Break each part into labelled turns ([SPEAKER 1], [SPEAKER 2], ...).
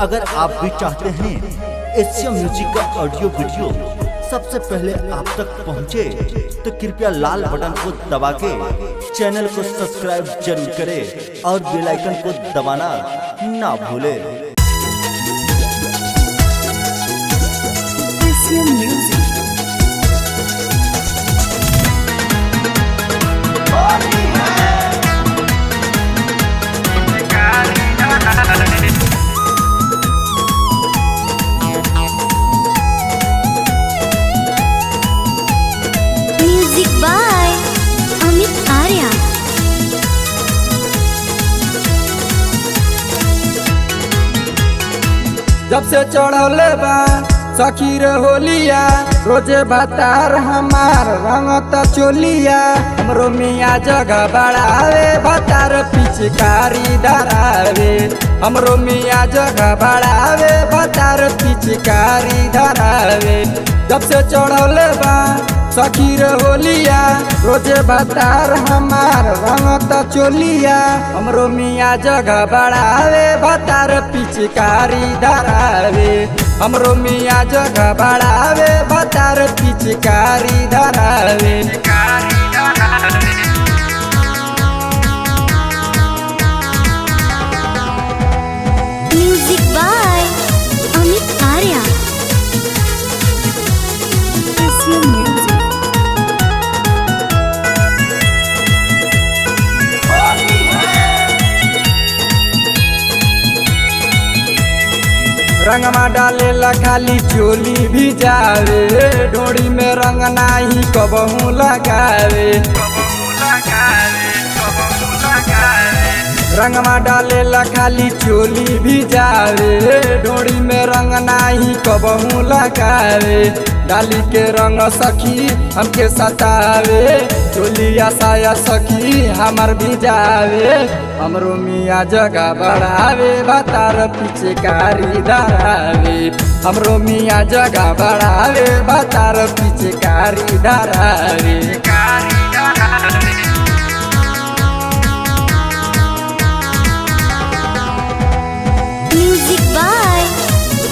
[SPEAKER 1] अगर आप भी चाहते हैं एशिया म्यूजिक का ऑडियो वीडियो सबसे पहले आप तक पहुंचे, तो कृपया लाल बटन को दबा के चैनल को सब्सक्राइब जरूर करें और बेल आइकन को दबाना ना भूलें।
[SPEAKER 2] Asia music
[SPEAKER 3] by Amit Arya.
[SPEAKER 4] जब से चढ़ौले बा सखी रे होलिया, रोजे बतार हमार रंगत चोलिया। हमरो मियाँ जगह बढ़ावे, बतार पिचकारी धरावे। हमरो मियाँ जगह बढ़ावे, बतार पिचकारी धरावे। जब से चढ़ौले बा सखी रे होलिया, रोजे बतार हमार रंगत चोलिया। हमरो मियाँ जगह बढ़ावे, बतार पिचकारी धरावे। हमरो मियाँ जगह बढ़ावे, बतार पिचकारी धरावे।
[SPEAKER 3] Music by Amit Arya.
[SPEAKER 2] Asia music
[SPEAKER 4] रंगमा डाले ला खाली चोली भी जावे, डोरी में रंग नाही कबहू लगावे। रंगमा डाले ला खाली चोली भी जावे, डोरी में रंग नाही कबहू लगावे। डाली के रंग सखी हमके सतावे, चोलिया साया सखी हमर भी जावे। हमरो मियाँ जगह बढ़ावे, बतार पिचकारी धरावे। हमरो मियाँ जगह बढ़ावे, बतार पिचकारी धरावे।
[SPEAKER 3] Music by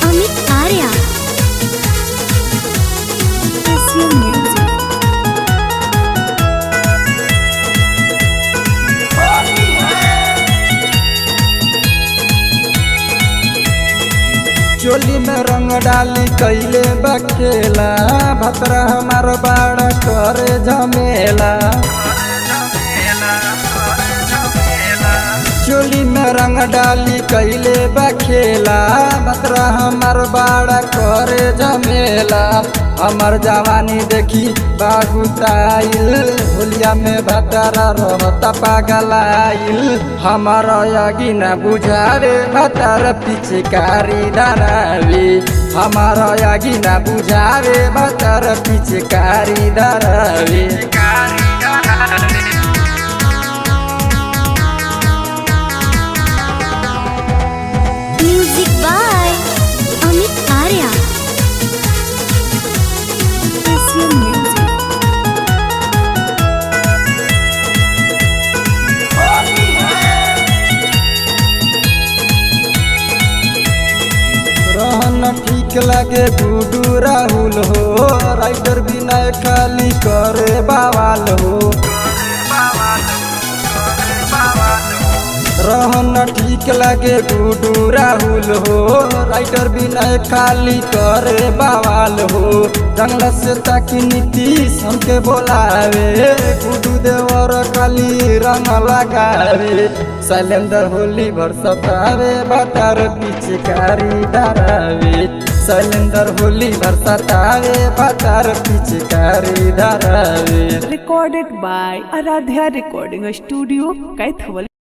[SPEAKER 3] Amit Arya.
[SPEAKER 2] Asia music
[SPEAKER 4] चोली में रंग डाली कैले बखेला, भतरा हमार बाड़ा करे झमेला। चोली में रंग डाली कैले बखेला, भतरा हमार बाड़ा करे झमेला। हमार जवानी देखी बागुताइल, होलिया में भतरा रहता पागलाइल। हमार आगी न बुझावे, भतर पिचकारी धरावे। हमार आगी न बुझावे, भतर पिचकारी धरावे।
[SPEAKER 3] Music by Amit Arya.
[SPEAKER 2] Asia music
[SPEAKER 4] रहन ठीक लगे गुडू राहुल हो, राइटर विनय खाली करे बवाल हो। रहन ठीक लगे गुडू राहुल हो, राइटर विनय खाली करे बवाल हो। जंगल से ताकि नीतीश हमके बोलावे, गुडू देवर खाली रंग लगावे। शैलेंद्र होली भर सतावे, बतार पिचकारी धरावे। शैलेंद्र होली भर सतावे, बतार पिचकारी धरावे।
[SPEAKER 2] recorded by Aradhya Recording Studio, Kaithawal।